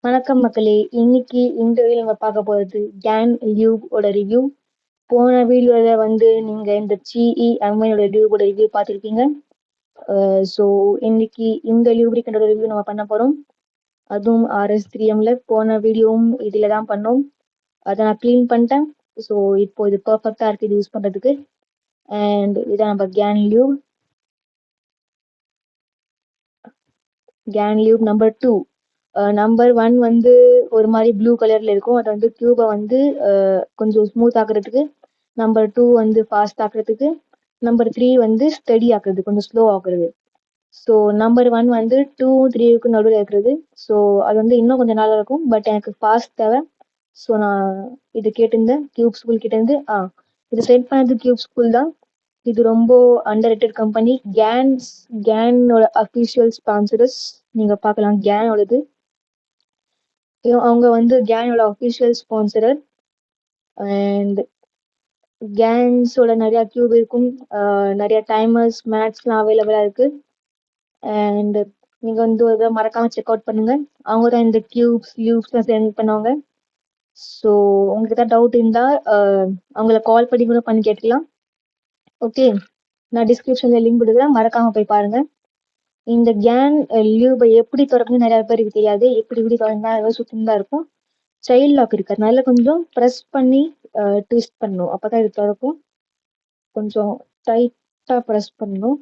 வணக்கம் மக்களே! இன்னைக்கு இந்த வீடியோல நம்ம பார்க்க போறது கேன் லியூப் ஓட ரிவ்யூ. போன வீடியோல நீங்க இந்த GE அம்மையோட லியூபோட ரிவ்யூ பார்த்துருக்கீங்க. ஸோ இன்னைக்கு இந்த லியூப்ரிகண்டோட ரிவ்யூ நம்ம பண்ண போறோம். அதுவும் RS3Mல போன வீடியோவும் இதுல தான் பண்ணோம். அதை நான் க்ளீன் பண்ணிட்டேன். ஸோ இப்போ இது பர்ஃபெக்டா இருக்கு இது யூஸ் பண்றதுக்கு. அண்ட் இதான் நம்ம கேன் லியூப் நம்பர் 2. நம்பர் 1 ஒரு மாதிரி ப்ளூ கலர்ல இருக்கும். அது கியூபை கொஞ்சம் ஸ்மூத் ஆக்குறதுக்கு. நம்பர் 2 ஃபாஸ்ட் ஆக்குறதுக்கு. நம்பர் 3 ஸ்டெடி ஆக்குறது, கொஞ்சம் ஸ்லோ ஆக்குறது. ஸோ நம்பர் 1 2 3க்கு நடுவில் இருக்கிறது. ஸோ அது இன்னும் கொஞ்சம் நாளாக இருக்கும். பட் எனக்கு ஃபாஸ்ட் தேவை. ஸோ நான் இது கேட்டிருந்தேன் கியூப் ஸ்கூல் கிட்ட இருந்து. இது சென்ட் பண்ணது கியூப் ஸ்கூல் தான். இது ரொம்ப அண்டர் ரேட்டட் கம்பெனி. கேனோட அஃபிஷியல் ஸ்பான்சரஸ் நீங்க பார்க்கலாம். கேனோடது அவங்க கேனோட அஃபிஷியல் ஸ்பான்சரர். அண்ட் கேன்ஸோட நிறைய கியூப் இருக்கும். நிறைய டைமர்ஸ் மேட்ச்லாம் அவைலபிளா இருக்கு. அண்ட் நீங்க இதை மறக்காம செக் அவுட் பண்ணுங்க. அவங்க தான் இந்த லியூப்ஸ்லாம் சென்ட் பண்ணுவாங்க. ஸோ உங்களுக்கு ஏதாவது டவுட் இருந்தா அவங்கள கால் பண்ணி கூட பண்ணி கேட்டுக்கலாம். ஓகே, நான் டிஸ்கிரிப்ஷன்ல லிங்க் கொடுக்குறேன், மறக்காம போய் பாருங்க. இந்த கேன் லியூபை எப்படி திறக்கணும்னு நிறைய பேருக்கு தெரியாது. எப்படி திறந்தா சுத்தம் தான் இருக்கும். சைல்ட் லாக் இருக்கு, அதனால கொஞ்சம் ப்ரெஸ் பண்ணி ட்விஸ்ட் பண்ணணும், அப்பதான் இது திறக்கும். கொஞ்சம் டைட்டா ப்ரெஸ் பண்ணணும்.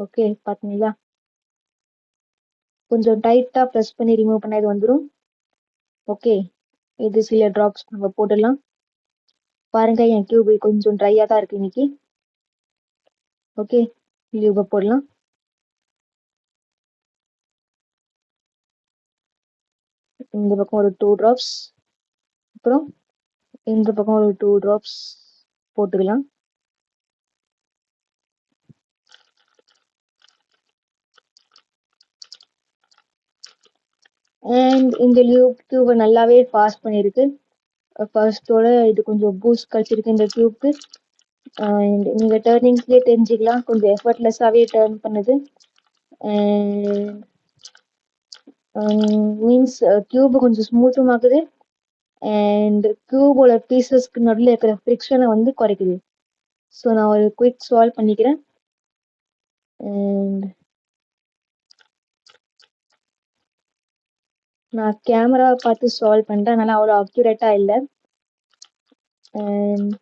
ஓகே, பாத்தீங்களா? கொஞ்சம் டைட்டா ப்ரெஸ் பண்ணி ரிமூவ் பண்ணா இது வந்துடும். ஓகே, இது சில ட்ராப்ஸ் நம்ம போட்டுடலாம். பாருங்க, என் டியூப் கொஞ்சம் ட்ரையா தான் இருக்கு இன்னைக்கு. ஓகே, டியூபை போடலாம். இந்த பக்கம் ஒரு 2 ட்ராப்ஸ், அப்புறம் இந்த பக்கம் ஒரு 2 ட்ராப்ஸ் போட்டுக்கலாம். அண்ட் இந்த டியூபை நல்லாவே ஃபாஸ்ட் பண்ணியிருக்கு. ஃபர்ஸ்டோட இது கொஞ்சம் பூஸ்ட் கழிச்சிருக்கு இந்த டியூப்க்கு. நீங்க டர்னிங்ஸ்லேயே தெரிஞ்சுக்கலாம், கொஞ்சம் எஃபர்ட்லெஸ்ஸாகவே டர்ன் பண்ணுது. மீன்ஸ் டியூப் கொஞ்சம் ஸ்மூத்தும் ஆகுது. அண்ட் கியூபோட பீசஸ்க்கு நடுவில் இருக்கிற ஃப்ரிக்ஷனை குறைக்குது. ஸோ நான் ஒரு குயிக் சால்வ் பண்ணிக்கிறேன். அண்ட் நான் கேமரா பார்த்து சால்வ் பண்ணுறேன், அதனால அவ்வளோ அக்யூரேட்டாக இல்லை. அண்ட்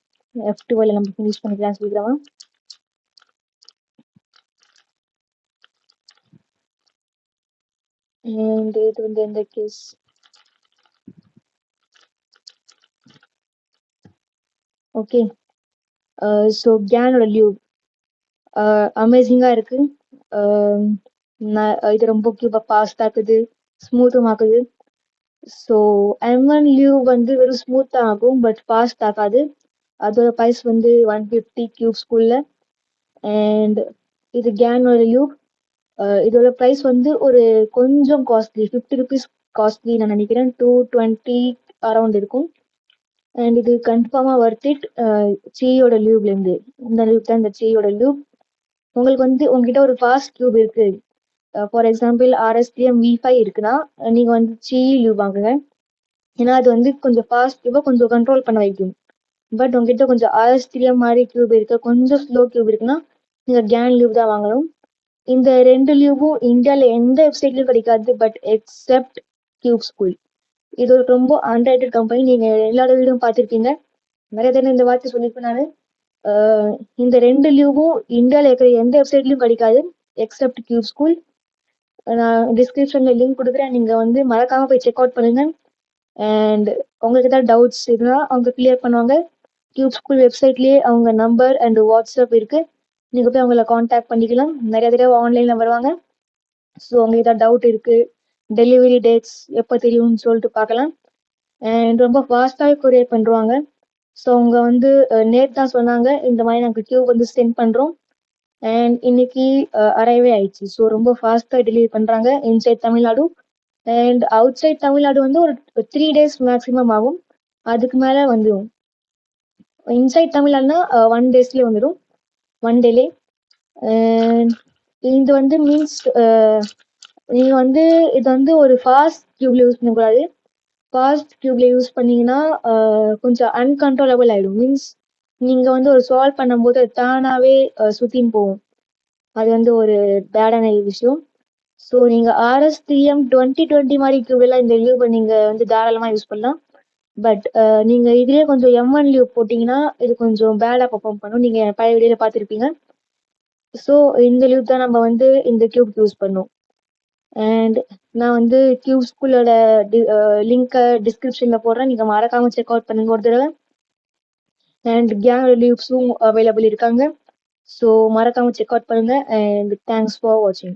F12 நம்ம ஃபினிஷ் பண்ணிக்கலாம் சீக்கிரமா. அண்ட் இது இந்த கேஸ் ஓகே. ஸோ கேனோட லியூப் அமேசிங்காக இருக்கு. இது ரொம்ப கியூபா ஃபாஸ்ட் ஆக்குது, ஸ்மூத்தும் ஆக்குது. ஸோ M1 லியூப் வெறும் ஸ்மூத் ஆகும், பட் ஃபாஸ்ட் ஆகாது. அதோட ப்ரைஸ் 150 கியூப் ஸ்கூல்ல. அண்ட் இது கேனோட லியூப். இதோட ப்ரைஸ் ஒரு கொஞ்சம் காஸ்ட்லி, 50 ருபீஸ் காஸ்ட்லி நான் நினைக்கிறேன். 220 அரௌண்ட் இருக்கும். அண்ட் இது கன்ஃபார்மா ஒர்த் இட். சீயோட லியூப்லேருந்து இந்த லியூப் தான், இந்த சீயோட லியூப். உங்களுக்கு உங்ககிட்ட ஒரு ஃபாஸ்ட் டியூப் இருக்கு, ஃபார் எக்ஸாம்பிள் RS3M V5 இருக்குன்னா நீங்க சீ லியூப் வாங்குங்க. ஏன்னா அது கொஞ்சம் ஃபாஸ்ட் டியூபை கொஞ்சம் கண்ட்ரோல் பண்ண வைக்கும். பட் உங்ககிட்ட கொஞ்சம் RS3M மாதிரி டியூப் இருக்கு, கொஞ்சம் ஸ்லோ டியூப் இருக்குன்னா நீங்க கேன் லியூப் தான் வாங்கணும். இந்த 2 லியூபும் இந்தியாவில் எந்த வெப்சைட்லயும் கிடைக்காது, பட் எக்ஸப்ட் கியூப் ஸ்கூல். இது ஒரு ரொம்ப அண்டர்ரேட்டட் கம்பெனி. நீங்க எல்லாரோட வீடியோவும் பார்த்துருப்பீங்க, நிறைய தடவை இந்த வார்த்தை சொல்லியிருப்பேன் நான். இந்த 2 லியூவும் இந்தியாவில் இருக்கிற எந்த வெப்சைட்லயும் கிடைக்காது எக்ஸப்ட் கியூப் ஸ்கூல். நான் டிஸ்கிரிப்ஷன்ல லிங்க் கொடுக்குறேன், நீங்க மறக்காம போய் செக் அவுட் பண்ணுங்க. அண்ட் உங்களுக்கு ஏதாவது டவுட்ஸ் இருந்தால் அவங்க கிளியர் பண்ணுவாங்க. கியூப் ஸ்கூல் வெப்சைட்லேயே அவங்க நம்பர் அண்ட் வாட்ஸ்அப் இருக்கு, நீங்க போய் அவங்கள காண்டாக்ட் பண்ணிக்கலாம். நிறைய தடவை ஆன்லைன்ல வருவாங்க. ஸோ உங்களுக்கு ஏதாவது டவுட் இருக்கு, டெலிவரி டேட்ஸ் எப்போ தெரியும்னு சொல்லிட்டு பார்க்கலாம். அண்ட் ரொம்ப ஃபாஸ்ட்டாகவே கொரியர் பண்ணுவாங்க. ஸோ அவங்க நேற்று தான் சொன்னாங்க, இந்த மாதிரி நாங்கள் டியூப் சென்ட் பண்ணுறோம். அண்ட் இன்னைக்கு அரைவே ஆயிடுச்சு. ஸோ ரொம்ப ஃபாஸ்ட்டாக டெலிவரி பண்ணுறாங்க inside Tamil Nadu. And out side Tamil Nadu ஒரு 3 days மேக்ஸிமம் ஆகும். அதுக்கு மேலே வந்துடும். இன்சைட் தமிழ்நாடுனா 1 daysலேயே வந்துடும், 1 dayலே. இது மீன்ஸ் நீங்க வந்து இது வந்து ஒரு ஃபாஸ்ட் கியூப்ல யூஸ் பண்ணக்கூடாது. ஃபாஸ்ட் கியூப்ல யூஸ் பண்ணீங்கன்னா கொஞ்சம் அன்கண்ட்ரோலபிள் ஆயிடும். மீன்ஸ் நீங்க வந்து ஒரு சால்வ் பண்ணும்போது அது தானாவே சுத்தின்னு போகும். அது வந்து ஒரு பேடான விஷயம். ஸோ நீங்க RSTM 2020 மாதிரி கியூப் எல்லாம் இந்த கியூபை நீங்க வந்து தாராளமா யூஸ் பண்ணலாம். பட் நீங்க இதுலயே கொஞ்சம் M1 லூப் போட்டீங்கன்னா இது கொஞ்சம் பேடா பெர்ஃபார்ம் பண்ணும். நீங்க பழைய வீடியோல பார்த்துருப்பீங்க. ஸோ இந்த லூப் தான் நம்ம வந்து இந்த கியூப் யூஸ் பண்ணோம். அண்ட் நான் வந்து கியூப் ஸ்கூலோட லிங்கை டிஸ்கிரிப்ஷன்ல போடுறேன். நீங்க மறக்காம செக் அவுட் பண்ணுங்க ஒரு தடவை. அண்ட் கேங் லூப்ஸும் அவைலபிள் இருக்காங்க. ஸோ மறக்காம செக் அவுட் பண்ணுங்க. அண்ட் தேங்க்ஸ் ஃபார் வாட்சிங்.